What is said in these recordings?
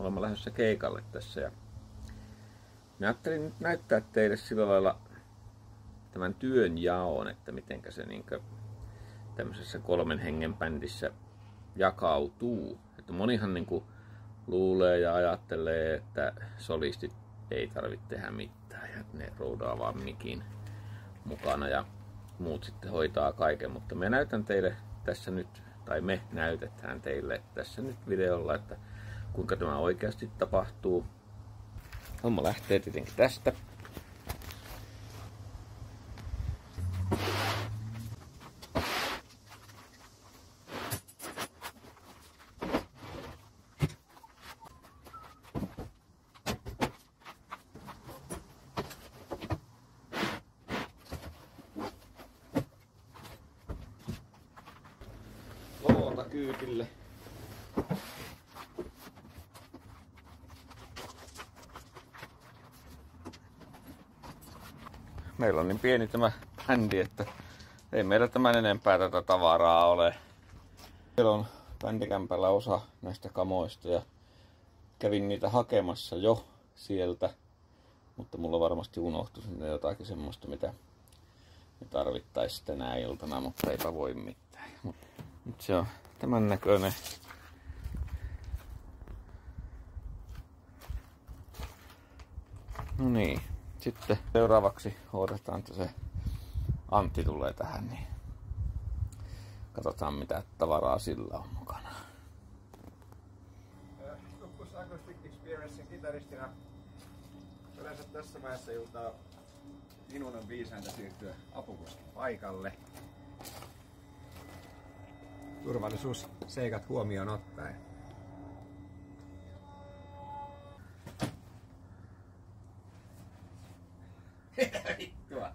olemme lähdössä keikalle tässä. Ja mä ajattelin nyt näyttää teille sillä lailla tämän työnjaon, että mitenkä se niinkö tämmöisessä 3 hengen bändissä jakautuu. Että monihan niinku luulee ja ajattelee, että solistit ei tarvitse tehdä mitään ja ne roudaa vaan mikin mukana ja muut sitten hoitaa kaiken. Mutta mä näytän teille tässä nyt, tai me näytetään teille tässä nyt videolla, että kuinka tämä oikeasti tapahtuu. Homma lähtee tietenkin tästä. Loota kyytille. Meillä on niin pieni tämä bändi, että ei meillä tämän enempää tätä tavaraa ole. Meillä on bändikämpällä osa näistä kamoista ja kävin niitä hakemassa jo sieltä, mutta mulla varmasti unohtui sinne jotakin semmoista, mitä me tarvittaisiin tänä iltana, mutta eipä voi mitään. Nyt se on tämän näköinen. No niin, sitten seuraavaksi odotetaan, että se Antti tulee tähän, niin katsotaan mitä tavaraa sillä on mukana. Tuppus Acoustic Experiencein kitaristina yleensä tässä vaiheessa iltaa minun on viisainta siirtyä apukuskin paikalle. Turvallisuusseikat huomioon ottaen. Vittua.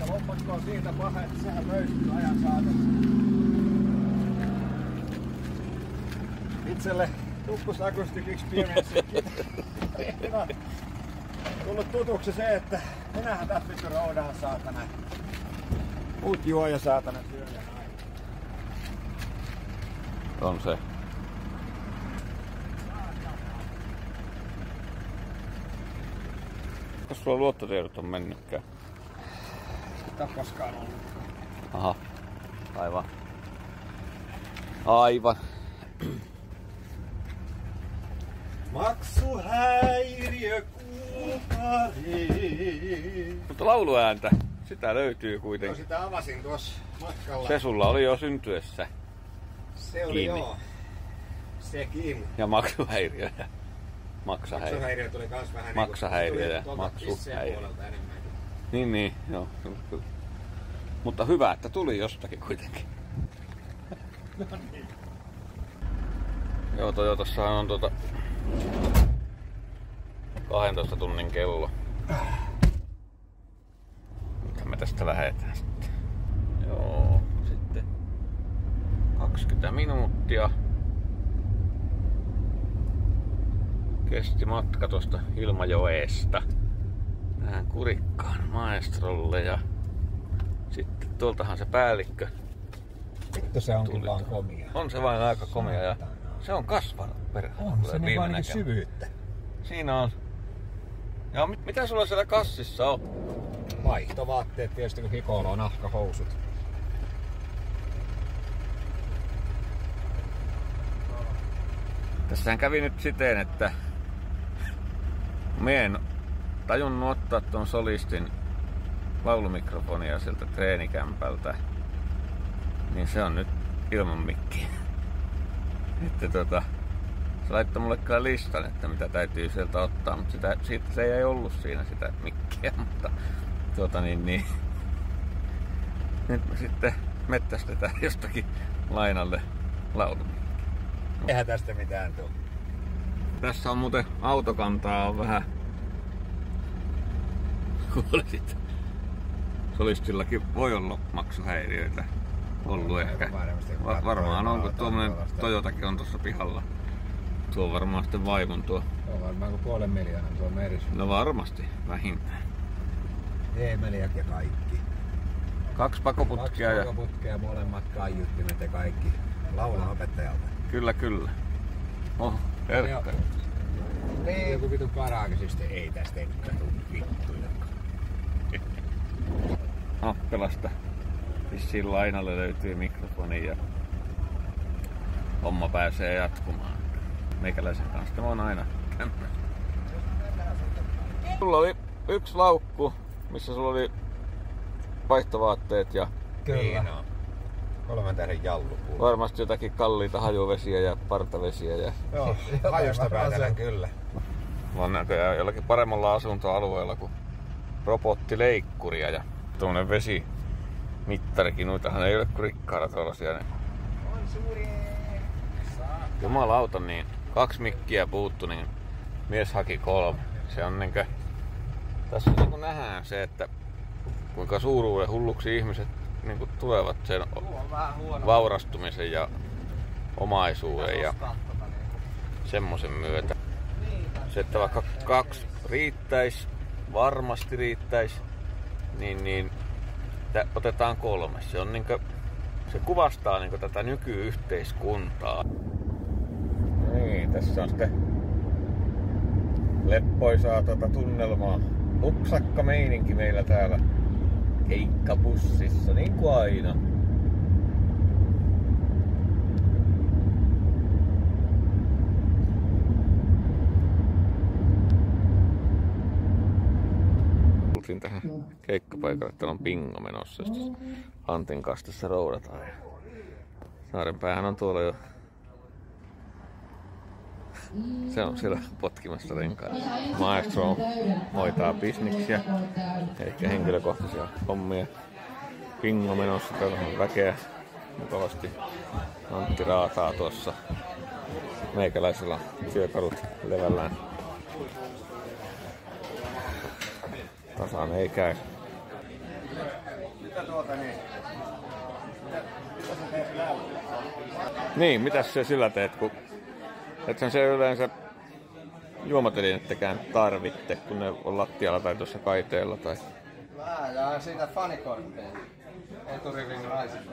Lompakko on siitä paha, että sehän löytyy ajan saatossa. Itselle Tuppus Acoustic Experience on tullut tutuksi se, että minähän tässä vittu roudahan saatana. Muut juo ja saatana syö ja näin. On se. Kas sulla luottotiedot on mennytkään? Sitä koskaan ollut. Aha. Aivan. Aivan. Maksuhäiriö kuukari. Mutta lauluääntä, sitä löytyy kuitenkin. No sitä avasin tuossa matkalla. Se sulla oli jo syntyessä. Se oli kiinni. joo. Sekin. Ja maksuhäiriö. Maksuhäiriö tuli kans vähän maksahäiriö ja maksuhäiriö. Niin, joo. Kyllä. Mutta hyvä, että tuli jostakin kuitenkin. No niin. Joo, Toyotassahan on 12 tunnin kello. Mitä me tästä lähdetään sitten? Joo, sitten 20 minuuttia kesti matka tuosta Ilmajoesta tähän Kurikkaan maestrolle ja sitten tuoltahan se päällikkö. Vittu se onkin vaan komia. On se vain aika komia ja se on kasvanut perään. On se niin vaan niinku syvyyttä. Siinä on. Ja mitä sulla siellä kassissa on? Vaihtovaatteet tietysti kun hikoilla on nahkahousut. Tässähän kävi nyt siten, että mä en tajunnut ottaa ton solistin laulumikrofonia sieltä treenikämpältä. Niin se on nyt ilman mikkiä. Että se laittoi mulle kyllä listan, että mitä täytyy sieltä ottaa, mutta siitä se ei ollut siinä sitä mikkiä, mutta nyt me sitten mettästetään jostakin lainalle laulumikkiä. Eihän tästä mitään tule. Tässä on muuten autokantaa vähän kuulisit. Solistillakin voi olla maksuhäiriöitä ollut ehkä. Varmaan on, kun tuommoinen Toyotakin on tuossa pihalla. Tuo on varmaan sitten vaimon tuo. On varmaan kuin 500 000 tuo Meris. No varmasti, vähintään. E-meliät ja kaikki. 2 pakoputkia. 2 pakoputkia ja molemmat kaiuttimet ja kaikki. laulun opettajalta. Kyllä, kyllä. Oh, herkkä. Niin. Joku vitu karaakisista ei tästä enkä tuu vittuja. Nappelasta vissiin lainalle löytyy mikrofoni ja homma pääsee jatkumaan. Meikäläisen kanssa on aina tämmöinen. Sulla oli yksi laukku, missä sulla oli vaihtovaatteet ja... Kyllä. 3 tähden jallupuu. Varmasti jotakin kalliita hajuvesiä ja partavesiä. Ja... Joo, hajusta päätellen kyllä. Mä oon näköjään jollakin paremmalla asuntoalueella kuin robottileikkuria ja tuommoinen vesimittarikin. Noitahan ei ole kuin rikkailla tuollaisia. On suuri. Jumalauta, niin 2 mikkiä puuttu, niin mies haki 3. Se on niinkö... Tässä niinku nähdään se, että kuinka suuruuden hulluksi ihmiset niinku tulevat sen vaurastumisen ja omaisuuden ja semmoisen myötä. Se, että vaikka 2 riittäisi, varmasti riittäisi, niin otetaan 3. Se on niinkö... Se kuvastaa niinku tätä nykyyhteiskuntaa. Niin, tässä on sitten leppoisaa tunnelmaa. Upsakka meininki meillä täällä keikkabussissa, niin kuin aina. Tultiin tähän keikkapaikalle, että on bingo menossa. Antin kanssa tässä roudataan. Saarenpäähän on tuolla jo. Se on siellä potkimassa renkailla. Maestro hoitaa bisniksiä, eikä henkilökohtaisia hommia. Bingo menossa, täällä on väkeä mukavasti. Antti raataa tuossa. Meikäläisellä työkalut levällään. Tasaan ei käy. Mitä sä teet läytillä? Niin, mitäs se sillä teet, kun ethän se yleensä juomatelinettäkään tarvitte, kun ne on lattialla tai tuossa kaiteella tai... Mä jaan siitä fanikortteja. Eturivin naisille.